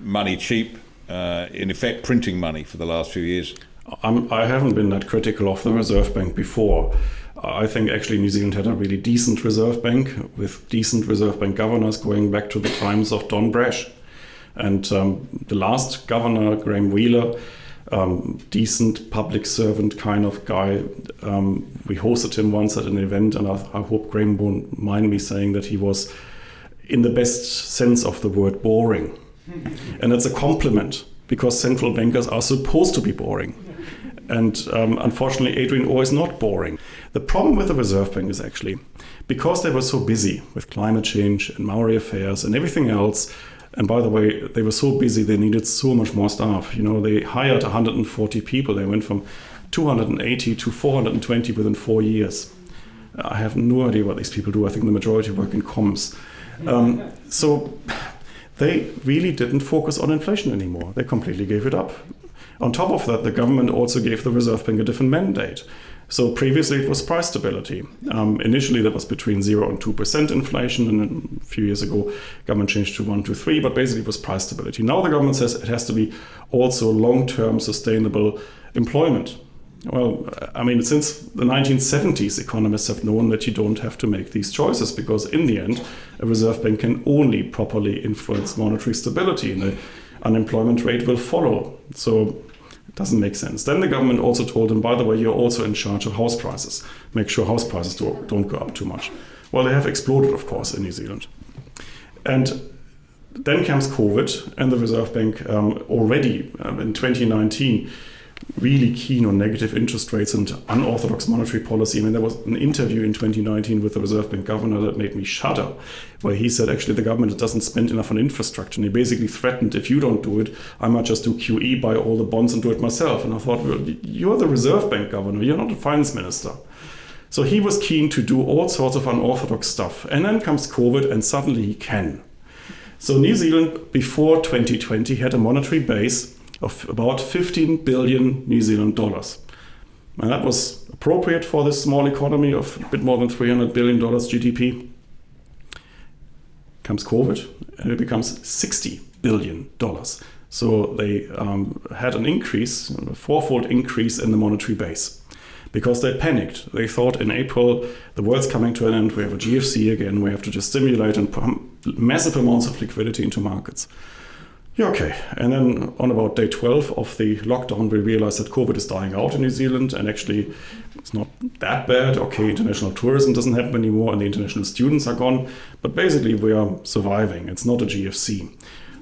money cheap, in effect printing money for the last few years. I haven't been that critical of the Reserve Bank before. I think actually New Zealand had a really decent Reserve Bank with decent Reserve Bank governors going back to the times of Don Brash. And the last governor, Graham Wheeler, decent public servant kind of guy. We hosted him once at an event, and I hope Graham won't mind me saying that he was, in the best sense of the word, boring. And it's a compliment, because central bankers are supposed to be boring. And unfortunately, Adrian Orr is not boring. The problem with the Reserve Bank is actually, because they were so busy with climate change and Maori affairs and everything else, and by the way, they were so busy, they needed so much more staff. You know, they hired 140 people. They went from 280 to 420 within 4 years. I have no idea what these people do. I think the majority work in comms. So they really didn't focus on inflation anymore. They completely gave it up. On top of that, the government also gave the Reserve Bank a different mandate. So previously it was price stability. Initially that was between 0 and 2% inflation, and then a few years ago government changed to 1 to 3, but basically it was price stability. Now the government says it has to be also long-term sustainable employment. Well, I mean, since the 1970s, economists have known that you don't have to make these choices, because in the end, a Reserve Bank can only properly influence monetary stability, and the unemployment rate will follow. So it doesn't make sense. Then the government also told them, by the way, you're also in charge of house prices. Make sure house prices don't go up too much. Well, they have exploded, of course, in New Zealand. And then comes COVID, and the Reserve Bank already in 2019 really keen on negative interest rates and unorthodox monetary policy. I mean, there was an interview in 2019 with the Reserve Bank governor that made me shudder, where he said, actually, the government doesn't spend enough on infrastructure. And he basically threatened, if you don't do it, I might just do QE, buy all the bonds and do it myself. And I thought, well, you're the Reserve Bank governor, you're not a finance minister. So he was keen to do all sorts of unorthodox stuff. And then comes COVID, and suddenly he can. So New Zealand, before 2020, had a monetary base of about 15 billion New Zealand dollars. And that was appropriate for this small economy of a bit more than $300 billion GDP. Comes COVID, and it becomes $60 billion. So they had an increase, a fourfold increase in the monetary base, because they panicked. They thought in April, the world's coming to an end, we have a GFC again, we have to just stimulate and pump massive amounts of liquidity into markets. Yeah, okay. And then on about day 12 of the lockdown, we realized that COVID is dying out in New Zealand, and actually it's not that bad. Okay, international tourism doesn't happen anymore and the international students are gone, but basically we are surviving. It's not a GFC.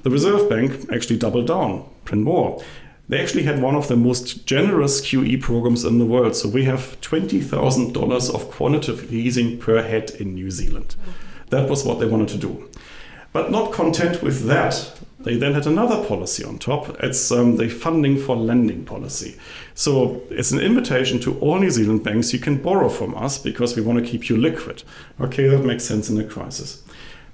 The Reserve Bank actually doubled down, print more. They actually had one of the most generous QE programs in the world. So we have $20,000 of quantitative easing per head in New Zealand. That was what they wanted to do. But not content with that, they then had another policy on top. It's the funding for lending policy. So it's an invitation to all New Zealand banks, you can borrow from us because we want to keep you liquid. Okay, that makes sense in a crisis.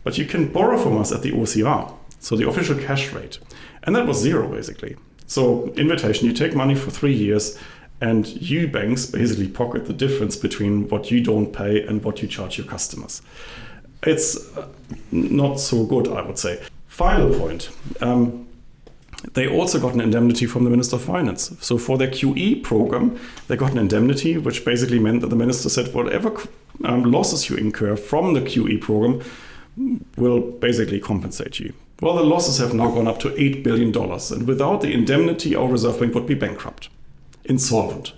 But you can borrow from us at the OCR, so the official cash rate. And that was zero, basically. So invitation, you take money for 3 years, and you banks basically pocket the difference between what you don't pay and what you charge your customers. It's not so good, I would say. Final point. They also got an indemnity from the Minister of Finance. So for their QE program, they got an indemnity, which basically meant that the minister said whatever losses you incur from the QE program will basically compensate you. Well, the losses have now gone up to $8 billion. And without the indemnity, our Reserve Bank would be bankrupt, insolvent.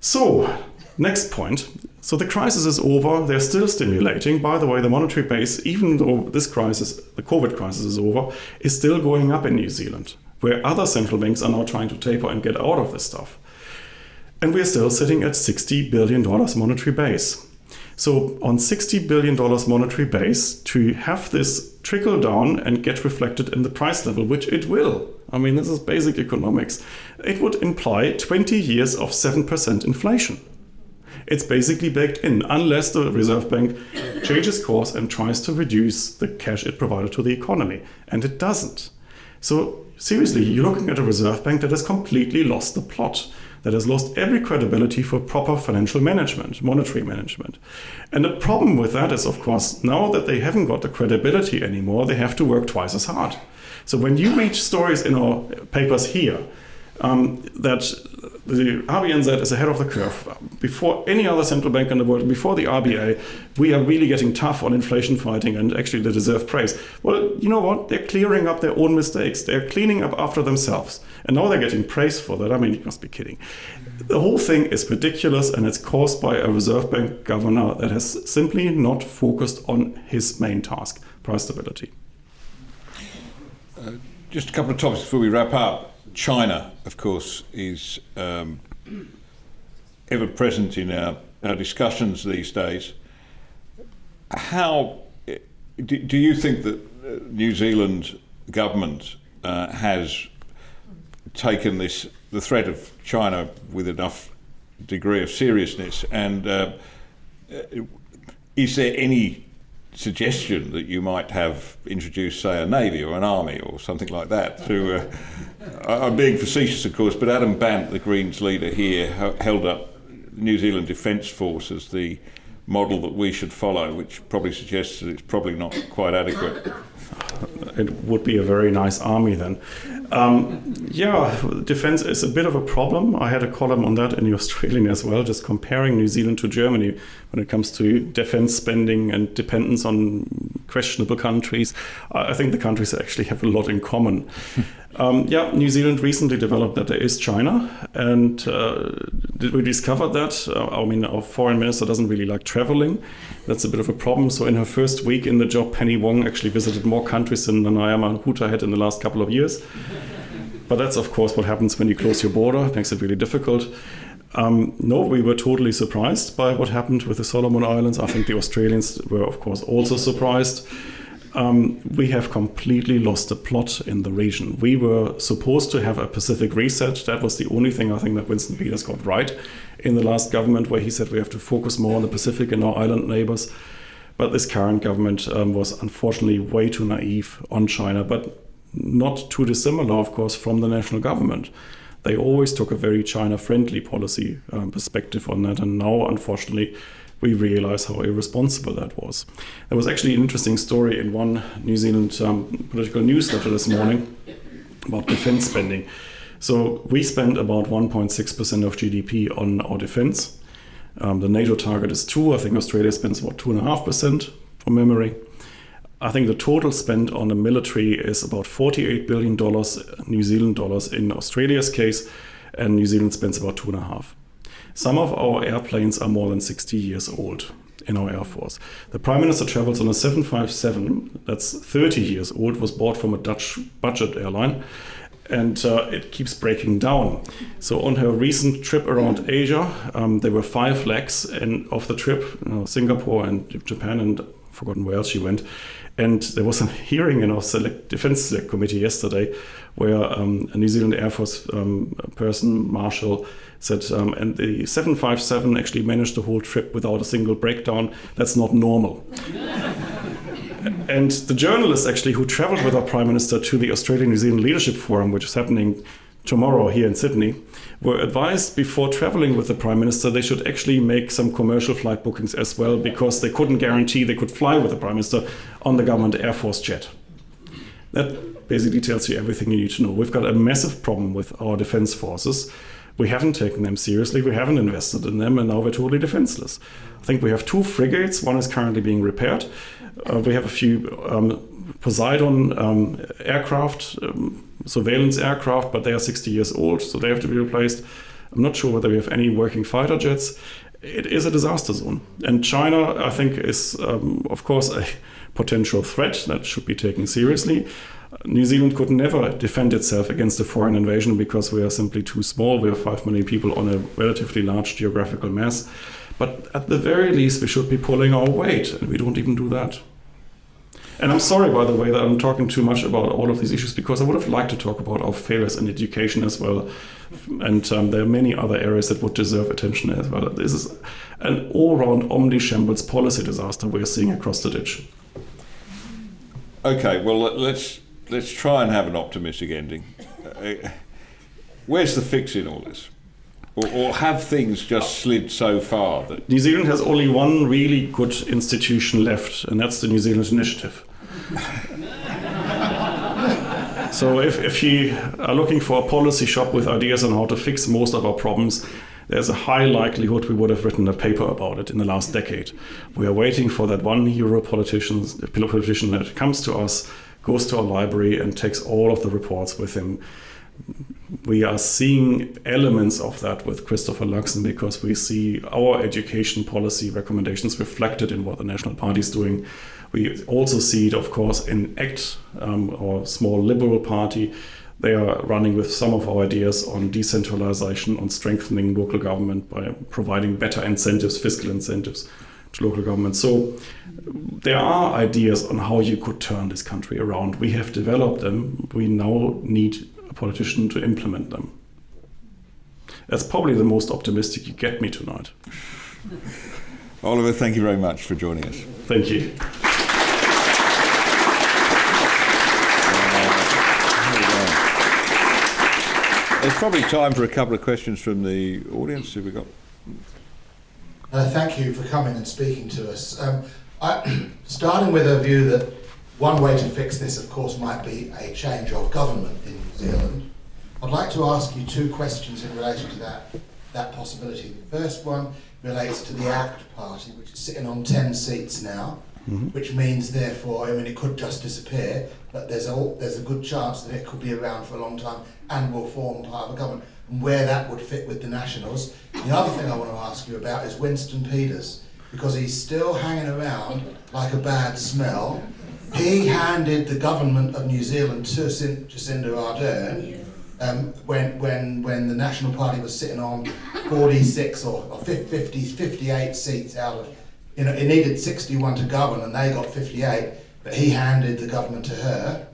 So, next point. So the crisis is over. They're still stimulating. By the way, the monetary base, even though this crisis, the COVID crisis is over, is still going up in New Zealand, where other central banks are now trying to taper and get out of this stuff. And we're still sitting at $60 billion monetary base. So on $60 billion monetary base, to have this trickle down and get reflected in the price level, which it will. I mean, this is basic economics. It would imply 20 years of 7% inflation. It's basically baked in, unless the Reserve Bank changes course and tries to reduce the cash it provided to the economy. And it doesn't. So seriously, you're looking at a Reserve Bank that has completely lost the plot, that has lost every credibility for proper financial management, monetary management. And the problem with that is, of course, now that they haven't got the credibility anymore, they have to work twice as hard. So when you read stories in our papers here, that the RBNZ is ahead of the curve. Before any other central bank in the world, before the RBA, we are really getting tough on inflation fighting and actually they deserve praise. Well, you know what? They're clearing up their own mistakes. They're cleaning up after themselves. And now they're getting praise for that. I mean, you must be kidding. The whole thing is ridiculous, and it's caused by a Reserve Bank governor that has simply not focused on his main task, price stability. Just a couple of topics before we wrap up. China, of course, is ever present in our discussions these days. How do you think that New Zealand government has taken the threat of China with enough degree of seriousness, and is there any suggestion that you might have introduced, say, a navy or an army or something like that to I'm being facetious, of course, but Adam Bant, the Greens leader here, held up the New Zealand Defence Force as the model that we should follow, which probably suggests that it's probably not quite adequate. It would be a very nice army then. Defence is a bit of a problem. I had a column on that in the Australian as well, just comparing New Zealand to Germany when it comes to defence spending and dependence on questionable countries. I think the countries actually have a lot in common. New Zealand recently developed that there is China, and we discovered that. Our foreign minister doesn't really like traveling. That's a bit of a problem. So in her first week in the job, Penny Wong actually visited more countries than Nanayaman Huta had in the last couple of years. But that's, of course, what happens when you close your border. It makes it really difficult. No, we were totally surprised by what happened with the Solomon Islands. I think the Australians were, of course, also surprised. We have completely lost the plot in the region. We were supposed to have a Pacific reset. That was the only thing I think that Winston Peters got right in the last government, where he said we have to focus more on the Pacific and our island neighbors. But this current government was unfortunately way too naive on China, but not too dissimilar, of course, from the national government. They always took a very China-friendly policy perspective on that, and now, unfortunately, we realize how irresponsible that was. There was actually an interesting story in one New Zealand political newsletter this morning about defense spending. So we spend about 1.6% of GDP on our defense. The NATO target is 2%. I think Australia spends about 2.5% from memory. I think the total spend on the military is about $48 billion New Zealand dollars in Australia's case, and New Zealand spends about 2.5%. Some of our airplanes are more than 60 years old in our Air Force. The Prime Minister travels on a 757 that's 30 years old, was bought from a Dutch budget airline, and it keeps breaking down. So on her recent trip around Asia, there were 5 legs of the trip, Singapore and Japan, and I've forgotten where else she went. And there was a hearing in our Defence Select Committee yesterday where a New Zealand Air Force person, Marshall, said, and the 757 actually managed the whole trip without a single breakdown. That's not normal. And the journalists actually who traveled with our Prime Minister to the Australian-New Zealand Leadership Forum, which is happening tomorrow here in Sydney, were advised before traveling with the Prime Minister they should actually make some commercial flight bookings as well, because they couldn't guarantee they could fly with the Prime Minister on the government Air Force jet. That basically tells you everything you need to know. We've got a massive problem with our defense forces. We haven't taken them seriously, we haven't invested in them, and now we're totally defenseless. I think we have 2 frigates, one is currently being repaired. We have a few Poseidon aircraft, surveillance aircraft, but they are 60 years old, so they have to be replaced. I'm not sure whether we have any working fighter jets. it is a disaster zone. And China, I think, is, of course, a potential threat that should be taken seriously. New Zealand could never defend itself against a foreign invasion because we are simply too small. We have 5 million people on a relatively large geographical mass. But at the very least, we should be pulling our weight, and we don't even do that. And I'm sorry, by the way, that I'm talking too much about all of these issues, because I would have liked to talk about our failures in education as well. And there are many other areas that would deserve attention as well. This is an all-round omni-shambles policy disaster we're seeing across the ditch. Okay, well, let's try and have an optimistic ending. Where's the fix in all this? Or have things just slid so far that... New Zealand has only one really good institution left, and that's the New Zealand Initiative. So if you are looking for a policy shop with ideas on how to fix most of our problems, there's a high likelihood we would have written a paper about it in the last decade. We are waiting for that one hero politician that comes to us, goes to our library and takes all of the reports with him. We are seeing elements of that with Christopher Luxon because we see our education policy recommendations reflected in what the National Party is doing. We also see it, of course, in ACT, our small liberal party. They are running with some of our ideas on decentralization, on strengthening local government by providing better incentives, fiscal incentives to local government. So there are ideas on how you could turn this country around. We have developed them. We now need a politician to implement them. That's probably the most optimistic you get me tonight. Oliver, thank you very much for joining us. Thank you. There's probably time for a couple of questions from the audience. Have we got? Thank you for coming and speaking to us. Starting with a view that one way to fix this, of course, might be a change of government in New Zealand. I'd like to ask you 2 questions in relation to that possibility. The first one relates to the ACT Party, which is sitting on 10 seats now, which means, therefore, I mean, it could just disappear, but there's a good chance that it could be around for a long time and will form part of a government, and where that would fit with the Nationals. The other thing I want to ask you about is Winston Peters, because he's still hanging around like a bad smell. He handed the government of New Zealand to Jacinda Ardern when the National Party was sitting on 46 or 58 seats out of, it needed 61 to govern and they got 58, but he handed the government to her.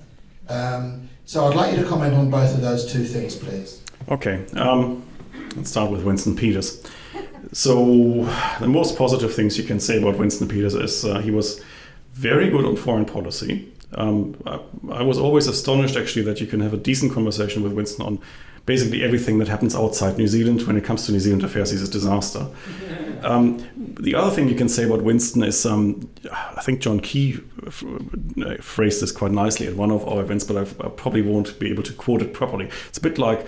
So I'd like you to comment on both of those 2 things, please. Okay, let's start with Winston Peters. So the most positive things you can say about Winston Peters is he was very good on foreign policy. I was always astonished, actually, that you can have a decent conversation with Winston on basically everything that happens outside New Zealand. When it comes to New Zealand affairs, he's a disaster. The other thing you can say about Winston is, I think John Key phrased this quite nicely at one of our events, but I probably won't be able to quote it properly. It's a bit like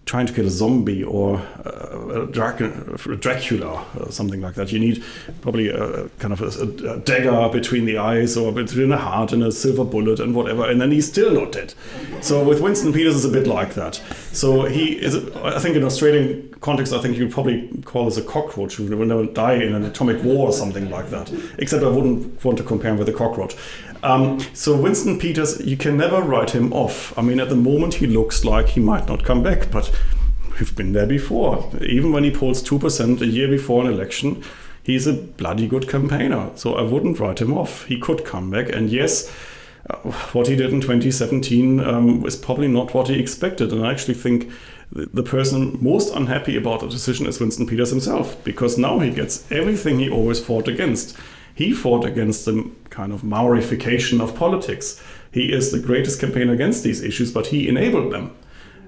trying to kill a zombie or a Dracula or something like that. You need probably a kind of a dagger between the eyes or between the heart and a silver bullet and whatever, and then he's still not dead. So with Winston Peters, it's a bit like that. So he is, I think in Australian context, I think you'd probably call this a cockroach who will never die in an atomic war or something like that, except I wouldn't want to compare him with a cockroach. So Winston Peters, you can never write him off. I mean, at the moment he looks like he might not come back, but we've been there before. Even when he polls 2% a year before an election, he's a bloody good campaigner. So I wouldn't write him off. He could come back. And yes, what he did in 2017 is probably not what he expected. And I actually think the person most unhappy about the decision is Winston Peters himself, because now he gets everything he always fought against. He fought against the kind of Maorification of politics. He is the greatest campaigner against these issues, but he enabled them.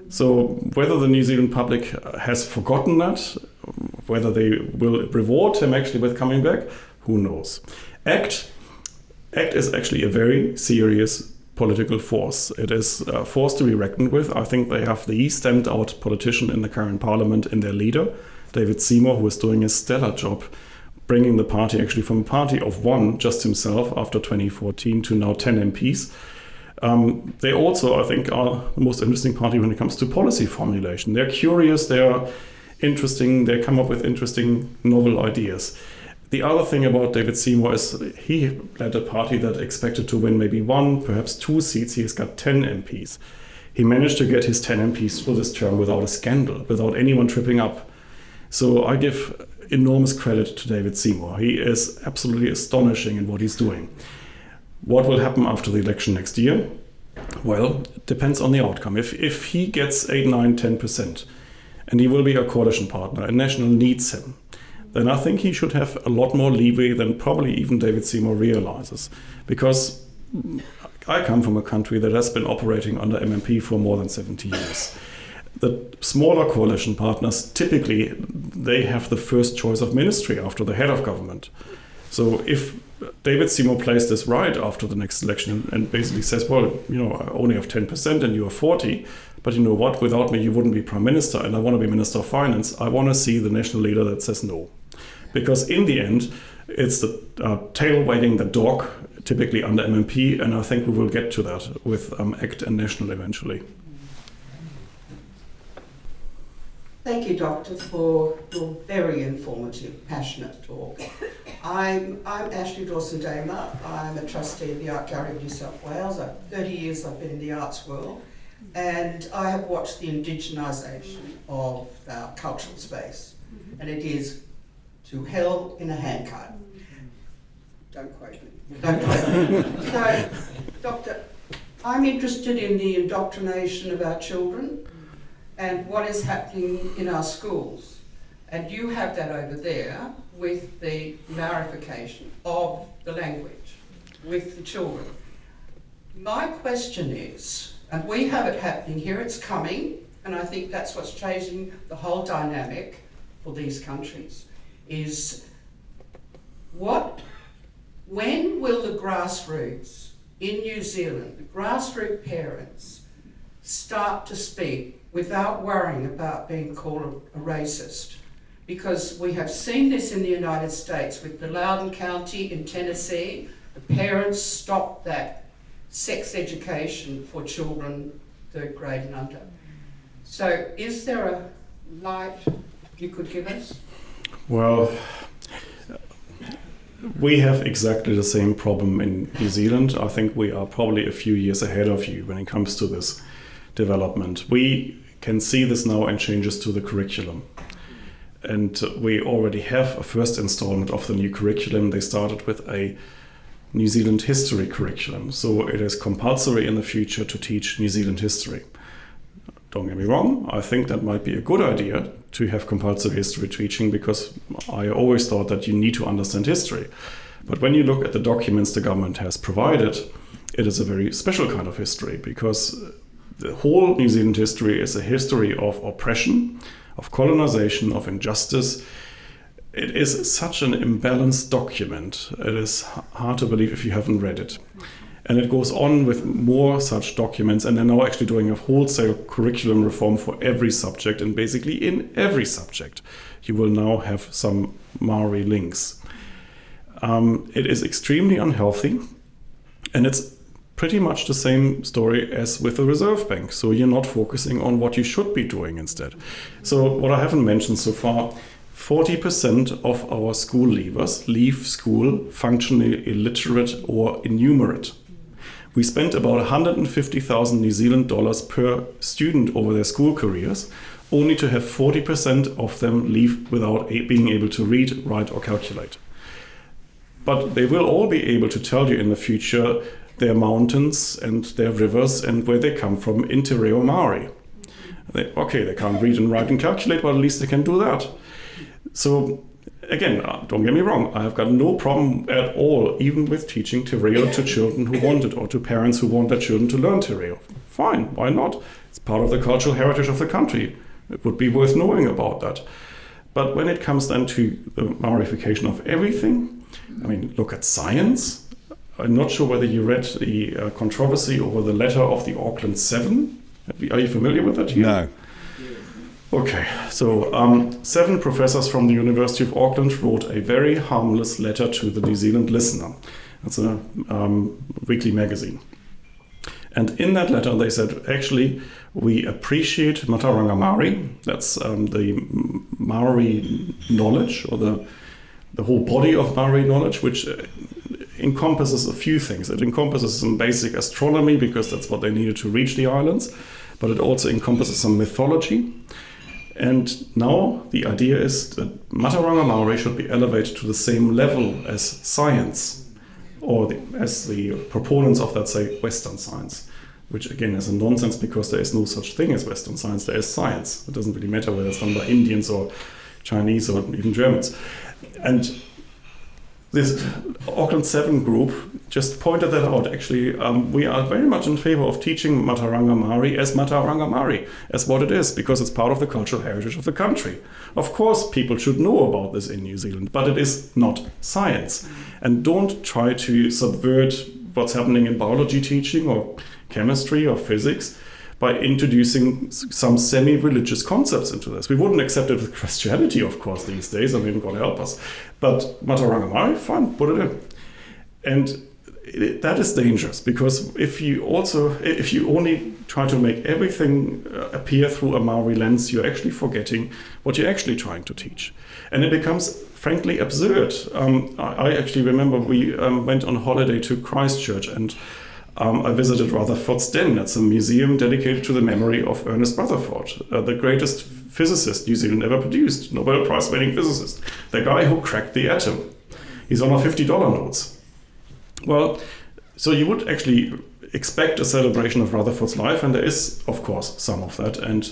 So whether the New Zealand public has forgotten that, whether they will reward him actually with coming back, who knows. ACT is actually a very serious political force. It is a force to be reckoned with. I think they have the stamped out politician in the current parliament in their leader, David Seymour, who is doing a stellar job bringing the party actually from a party of 1, just himself, after 2014 to now 10 MPs. They also, I think, are the most interesting party when it comes to policy formulation. They're curious, they're they come up with interesting novel ideas. The other thing about David Seymour is he led a party that expected to win maybe 1, perhaps 2 seats. He's got 10 MPs. He managed to get his 10 MPs through this term without a scandal, without anyone tripping up. So I give enormous credit to David Seymour. He is absolutely astonishing in what he's doing. What will happen after the election next year? Well, it depends on the outcome. If he gets 8, 9, 10%, and he will be a coalition partner, and National needs him, then I think he should have a lot more leeway than probably even David Seymour realizes. Because I come from a country that has been operating under MMP for more than 70 years. The smaller coalition partners, typically, they have the first choice of ministry after the head of government. So if David Seymour plays this right after the next election and basically says, well, I only have 10% and you are 40, but you know what, without me you wouldn't be prime minister and I want to be minister of finance, I want to see the national leader that says no. Because in the end, it's the tail wagging the dog, typically under MMP, and I think we will get to that with ACT and National eventually. Thank you, Doctor, for your very informative, passionate talk. I'm Ashley Dawson-Damer. I'm a trustee of the Art Gallery of New South Wales. 30 years I've been in the arts world, and I have watched the indigenisation of our cultural space, and it is to hell in a handcart. Don't quote me. Don't quote me. So, Doctor, I'm interested in the indoctrination of our children and what is happening in our schools. And you have that over there with the Maorification of the language with the children. My question is, and we have it happening here, it's coming, and I think that's what's changing the whole dynamic for these countries, is when will the grassroots in New Zealand, the grassroots parents, start to speak without worrying about being called a racist? Because we have seen this in the United States with the Loudoun County in Tennessee. The parents stopped that sex education for children 3rd grade and under. So is there a light you could give us? Well, we have exactly the same problem in New Zealand. I think we are probably a few years ahead of you when it comes to this development. We can see this now in changes to the curriculum. And we already have a first installment of the new curriculum. They started with a New Zealand history curriculum. So it is compulsory in the future to teach New Zealand history. Don't get me wrong, I think that might be a good idea to have compulsory history teaching, because I always thought that you need to understand history. But when you look at the documents the government has provided, it is a very special kind of history, because the whole New Zealand history is a history of oppression, of colonization, of injustice. It is such an imbalanced document. It is hard to believe if you haven't read it. And it goes on with more such documents, and they're now actually doing a wholesale curriculum reform for every subject, and basically in every subject you will now have some Maori links. It is extremely unhealthy, and it's pretty much the same story as with the Reserve Bank. So you're not focusing on what you should be doing instead. So what I haven't mentioned so far, 40% of our school leavers leave school functionally illiterate or innumerate. We spent about 150,000 New Zealand dollars per student over their school careers, only to have 40% of them leave without being able to read, write, or calculate. But they will all be able to tell you in the future their mountains and their rivers and where they come from in Te Reo Maori. They can't read and write and calculate, but at least they can do that. So again, don't get me wrong, I have got no problem at all, even with teaching Te Reo to children who want it, or to parents who want their children to learn Te Reo. Fine, why not? It's part of the cultural heritage of the country. It would be worth knowing about that. But when it comes then to the Maorification of everything, I mean, look at science. I'm not sure whether you read the controversy over the letter of the Auckland Seven. Are you familiar with that here? No. Okay, so 7 professors from the University of Auckland wrote a very harmless letter to the New Zealand Listener. It's a weekly magazine. And in that letter they said, actually, we appreciate Mataranga Māori, that's the Maori knowledge, or the whole body of Maori knowledge, which encompasses a few things. It encompasses some basic astronomy, because that's what they needed to reach the islands, but it also encompasses some mythology. And now the idea is that Mataranga Maori should be elevated to the same level as science, or as the proponents of that say Western science, which again is a nonsense, because there is no such thing as Western science. There is science. It doesn't really matter whether it's done by Indians or Chinese or even Germans. And this Auckland 7 group just pointed that out. Actually, we are very much in favor of teaching Mataranga Maori, as what it is, because it's part of the cultural heritage of the country. Of course, people should know about this in New Zealand, but it is not science. And don't try to subvert what's happening in biology teaching or chemistry or physics by introducing some semi-religious concepts into this. We wouldn't accept it with Christianity, of course, these days. I mean, God help us. But Mataranga Maori, fine, put it in. And that is dangerous, because if you only try to make everything appear through a Maori lens, you're actually forgetting what you're actually trying to teach. And it becomes, frankly, absurd. I actually remember we went on holiday to Christchurch, and I visited Rutherford's Den. That's a museum dedicated to the memory of Ernest Rutherford, the greatest physicist New Zealand ever produced, Nobel Prize-winning physicist, the guy who cracked the atom. He's on our $50 notes. Well, so you would actually expect a celebration of Rutherford's life, and there is, of course, some of that, and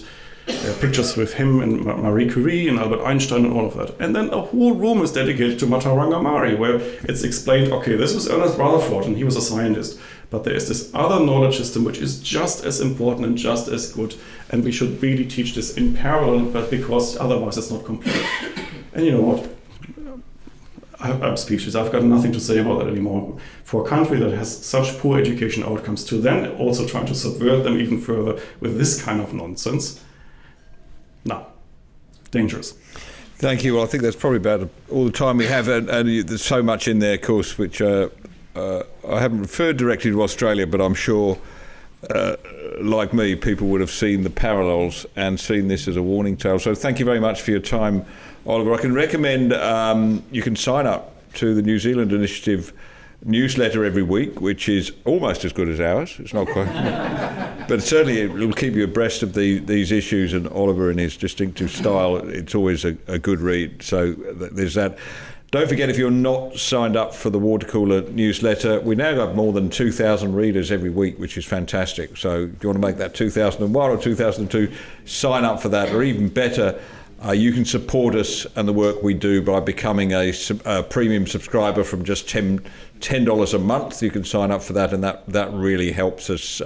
pictures with him and Marie Curie and Albert Einstein and all of that. And then a whole room is dedicated to Mataranga Maori, where it's explained, okay, this was Ernest Rutherford and he was a scientist, but there is this other knowledge system which is just as important and just as good, and we should really teach this in parallel, but because otherwise it's not complete. And you know what? I'm speechless. I've got nothing to say about that anymore. For a country that has such poor education outcomes, to then also try to subvert them even further with this kind of nonsense, no, dangerous. Thank you. Well, I think that's probably about all the time we have, and there's so much in there, of course, which I haven't referred directly to Australia, but I'm sure, like me, people would have seen the parallels and seen this as a warning tale. So thank you very much for your time, Oliver. I can recommend you can sign up to the New Zealand Initiative newsletter every week, which is almost as good as ours. It's not quite, but certainly it will keep you abreast of these issues. And Oliver, in his distinctive style, it's always a good read. So there's that. Don't forget, if you're not signed up for the Water Cooler newsletter, we now have more than 2,000 readers every week, which is fantastic. So if you want to make that 2001 or 2002, sign up for that, or even better, you can support us and the work we do by becoming a premium subscriber from just $10 a month. You can sign up for that, and that really helps us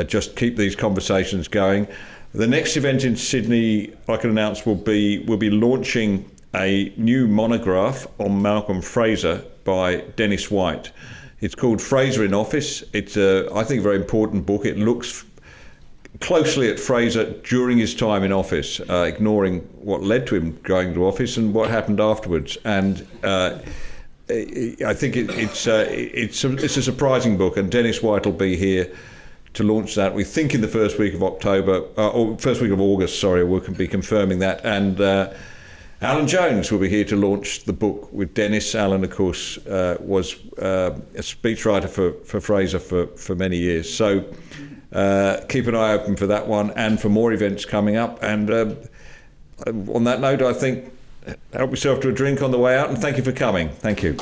just keep these conversations going. The next event in Sydney, I can announce, we'll be launching a new monograph on Malcolm Fraser by Dennis White. It's called Fraser in Office. It's I think a very important book. It looks closely at Fraser during his time in office, ignoring what led to him going to office and what happened afterwards. And I think it's a surprising book, and Dennis White will be here to launch that. We think in the first week of October, or first week of August, sorry, we'll be confirming that. And Alan Jones will be here to launch the book with Dennis. Alan, of course, was a speechwriter for Fraser for many years. So keep an eye open for that one and for more events coming up. And on that note, I think help yourself to a drink on the way out, and thank you for coming. Thank you.